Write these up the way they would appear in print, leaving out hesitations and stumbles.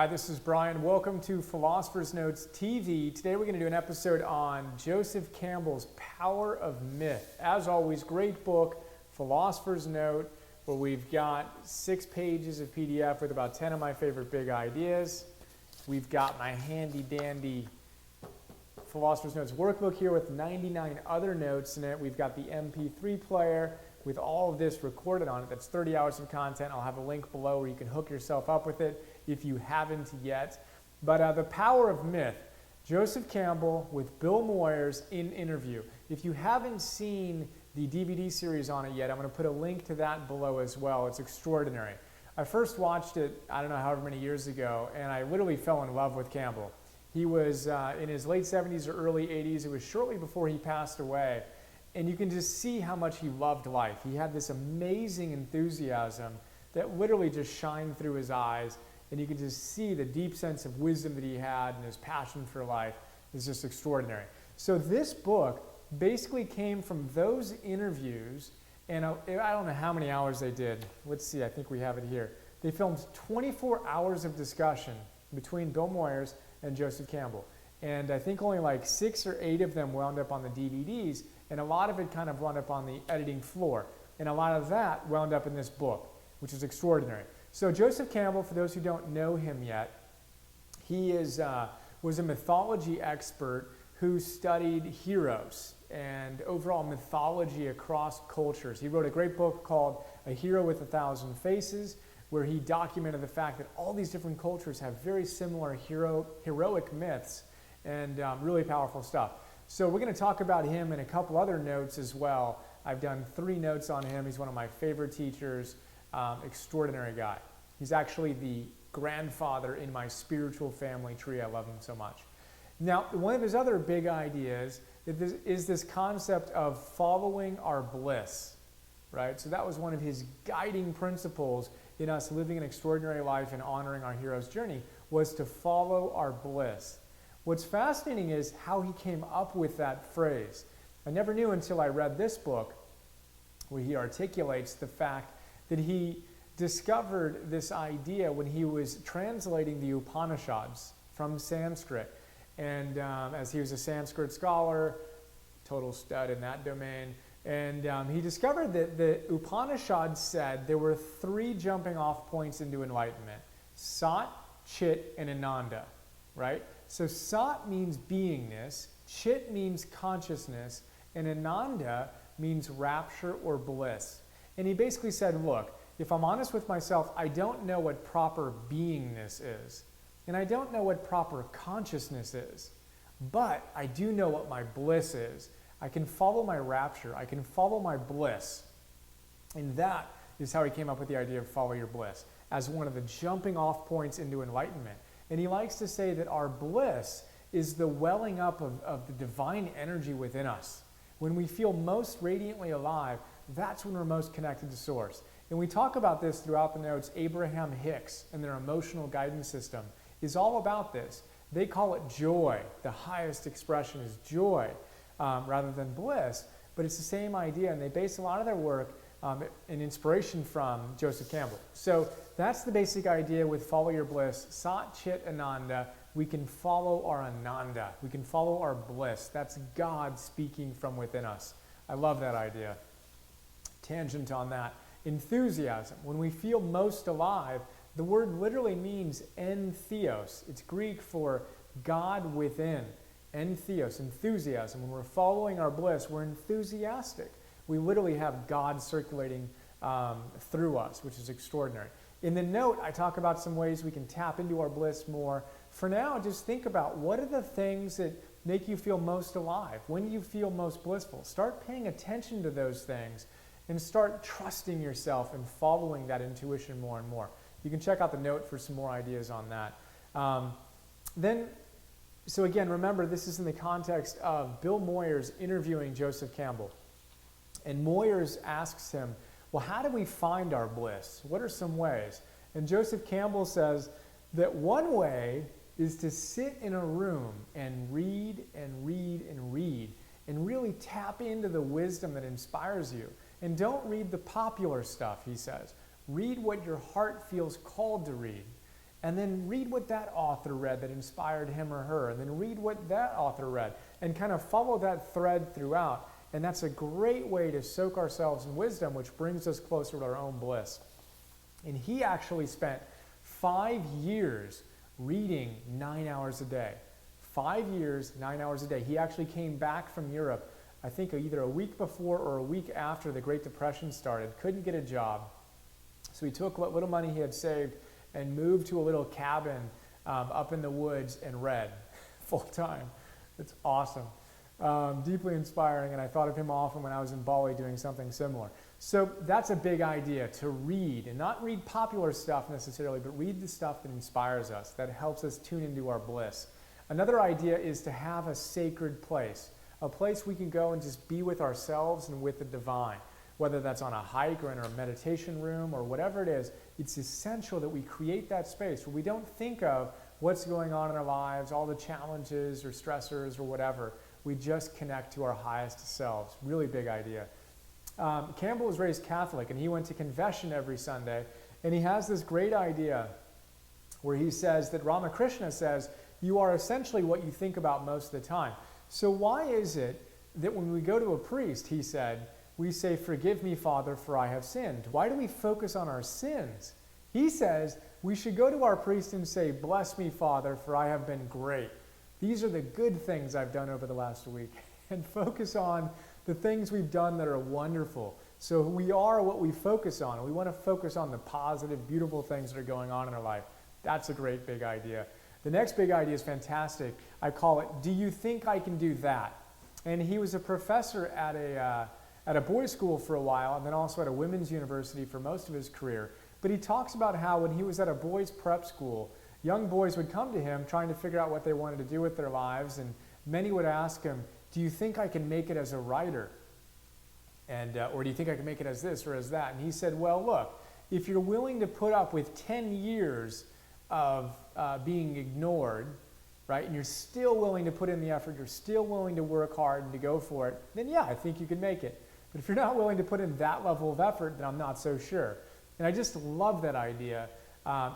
Hi, this is Brian. Welcome to Philosopher's Notes TV. Today we're going to do an episode on Joseph Campbell's Power of Myth. As always, great book, Philosopher's Note, where we've got 6 pages of PDF with about 10 of my favorite big ideas. We've got my handy dandy Philosopher's Notes workbook here with 99 other notes in it. We've got the MP3 player with all of this recorded on it. That's 30 hours of content. I'll have a link below where you can hook yourself up with it if you haven't yet. But The Power of Myth, Joseph Campbell with Bill Moyers in interview. If you haven't seen the DVD series on it yet, I'm going to put a link to that below as well. It's extraordinary. I first watched it, I don't know, however many years ago, and I literally fell in love with Campbell. He was in his late 70s or early 80s. It was shortly before he passed away. And you can just see how much he loved life. He had this amazing enthusiasm that literally just shined through his eyes. And you can just see the deep sense of wisdom that he had and his passion for life is just extraordinary. So this book basically came from those interviews. And I don't know how many hours they did. Let's see, I think we have it here. They filmed 24 hours of discussion between Bill Moyers and Joseph Campbell. And I think only like 6 or 8 of them wound up on the DVDs. And a lot of it kind of wound up on the editing floor. And a lot of that wound up in this book, which is extraordinary. So Joseph Campbell, for those who don't know him yet, he was a mythology expert who studied heroes and overall mythology across cultures. He wrote a great book called A Hero with a Thousand Faces, where he documented the fact that all these different cultures have very similar heroic myths and really powerful stuff. So we're going to talk about him and a couple other notes as well. I've done 3 notes on him. He's one of my favorite teachers, extraordinary guy. He's actually the grandfather in my spiritual family tree. I love him so much. Now, one of his other big ideas is this concept of following our bliss, right? So that was one of his guiding principles in us living an extraordinary life and honoring our hero's journey, was to follow our bliss. What's fascinating is how he came up with that phrase. I never knew until I read this book where he articulates the fact that he discovered this idea when he was translating the Upanishads from Sanskrit. And as he was a Sanskrit scholar, total stud in that domain, and he discovered that the Upanishads said there were 3 jumping off points into enlightenment: Sat, Chit, and Ananda, right? So Sat means beingness, Chit means consciousness, and Ananda means rapture or bliss. And he basically said, look, if I'm honest with myself, I don't know what proper beingness is. And I don't know what proper consciousness is. But I do know what my bliss is. I can follow my rapture. I can follow my bliss. And that is how he came up with the idea of follow your bliss as one of the jumping off points into enlightenment. And he likes to say that our bliss is the welling up of the divine energy within us. When we feel most radiantly alive, that's when we're most connected to Source. And we talk about this throughout the notes. Abraham Hicks and their emotional guidance system is all about this. They call it joy. The highest expression is joy rather than bliss. But it's the same idea, and they base a lot of their work in inspiration from Joseph Campbell. So that's the basic idea with follow your bliss. Sat, Chit, Ananda. We can follow our Ananda. We can follow our bliss. That's God speaking from within us. I love that idea. Tangent on that. Enthusiasm. When we feel most alive, the word literally means entheos. It's Greek for God within. Entheos, enthusiasm. When we're following our bliss, we're enthusiastic. We literally have God circulating through us, which is extraordinary. In the note, I talk about some ways we can tap into our bliss more. For now, just think about what are the things that make you feel most alive? When do you feel most blissful? Start paying attention to those things and start trusting yourself and following that intuition more and more. You can check out the note for some more ideas on that. So again, remember, this is in the context of Bill Moyers interviewing Joseph Campbell. And Moyers asks him, well, how do we find our bliss? What are some ways? And Joseph Campbell says that one way is to sit in a room and read and read and read and really tap into the wisdom that inspires you. And don't read the popular stuff, he says. Read what your heart feels called to read. and then read what that author read that inspired him or her, and then read what that author read, and kind of follow that thread throughout. And that's a great way to soak ourselves in wisdom, which brings us closer to our own bliss. And he actually spent 5 years reading 9 hours a day. 5 years, 9 hours a day. He actually came back from Europe, I think either a week before or a week after the Great Depression started, couldn't get a job. So he took what little money he had saved and moved to a little cabin up in the woods and read full time. It's awesome. Deeply inspiring, and I thought of him often when I was in Bali doing something similar. So that's a big idea, to read, and not read popular stuff necessarily, but read the stuff that inspires us, that helps us tune into our bliss. Another idea is to have a sacred place, a place we can go and just be with ourselves and with the divine. Whether that's on a hike or in a meditation room or whatever it is, it's essential that we create that space where we don't think of what's going on in our lives, all the challenges or stressors or whatever. We just connect to our highest selves. Really big idea. Campbell was raised Catholic, and he went to confession every Sunday, and he has this great idea where he says that Ramakrishna says, you are essentially what you think about most of the time. So why is it that when we go to a priest, he said, we say, forgive me, Father, for I have sinned? Why do we focus on our sins? He says we should go to our priest and say, bless me, Father, for I have been great. These are the good things I've done over the last week. And focus on the things we've done that are wonderful. So we are what we focus on. We want to focus on the positive, beautiful things that are going on in our life. That's a great big idea. The next big idea is fantastic. I call it, do you think I can do that? And he was a professor at a boys' school for a while, and then also at a women's university for most of his career. But he talks about how when he was at a boys' prep school, young boys would come to him trying to figure out what they wanted to do with their lives, and many would ask him, do you think I can make it as a writer? And, or do you think I can make it as this or as that? And he said, well, look, if you're willing to put up with 10 years of being ignored, right, and you're still willing to put in the effort, you're still willing to work hard and to go for it, then yeah, I think you can make it. But if you're not willing to put in that level of effort, then I'm not so sure. And I just love that idea.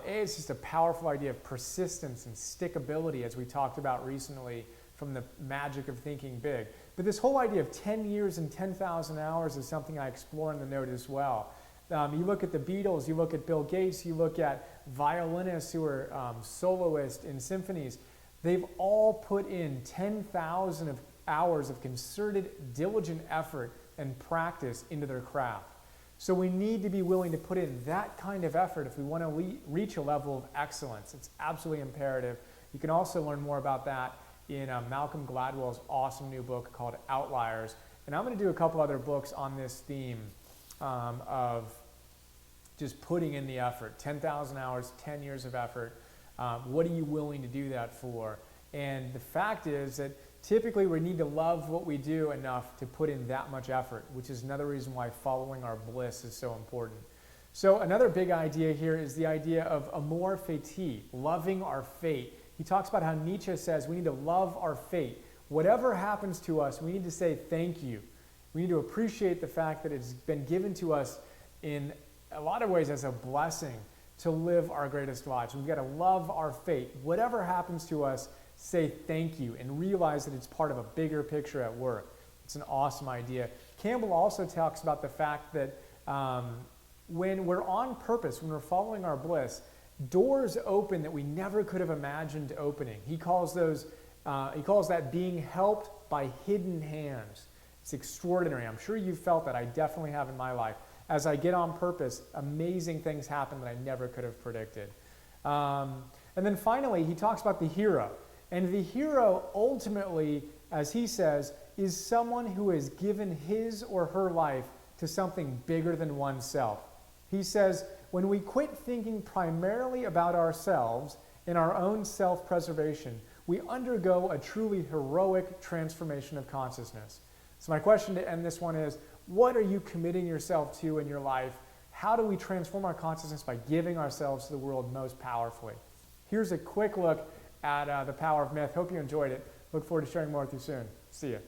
It's just a powerful idea of persistence and stickability, as we talked about recently from the magic of thinking big. But this whole idea of 10 years and 10,000 hours is something I explore in the note as well. You look at the Beatles, you look at Bill Gates, you look at violinists who are soloists in symphonies. They've all put in 10,000 hours of concerted, diligent effort and practice into their craft. So we need to be willing to put in that kind of effort if we want to reach a level of excellence. It's absolutely imperative. You can also learn more about that in Malcolm Gladwell's awesome new book called Outliers. And I'm going to do a couple other books on this theme of just putting in the effort. 10,000 hours, 10 years of effort. What are you willing to do that for? And the fact is that typically we need to love what we do enough to put in that much effort, which is another reason why following our bliss is so important. So another big idea here is the idea of amor fati, loving our fate. He talks about how Nietzsche says we need to love our fate. Whatever happens to us, we need to say thank you. We need to appreciate the fact that it's been given to us in a lot of ways as a blessing to live our greatest lives. We've got to love our fate. Whatever happens to us, say thank you and realize that it's part of a bigger picture at work. It's an awesome idea. Campbell also talks about the fact that when we're on purpose, when we're following our bliss, doors open that we never could have imagined opening. He calls that being helped by hidden hands. It's extraordinary. I'm sure you've felt that. I definitely have in my life. As I get on purpose, amazing things happen that I never could have predicted. And then finally, he talks about the hero. And the hero ultimately, as he says, is someone who has given his or her life to something bigger than oneself. He says, when we quit thinking primarily about ourselves and our own self-preservation, we undergo a truly heroic transformation of consciousness. So my question to end this one is, what are you committing yourself to in your life? How do we transform our consciousness by giving ourselves to the world most powerfully? Here's a quick look at the power of myth. Hope you enjoyed it. Look forward to sharing more with you soon. See ya.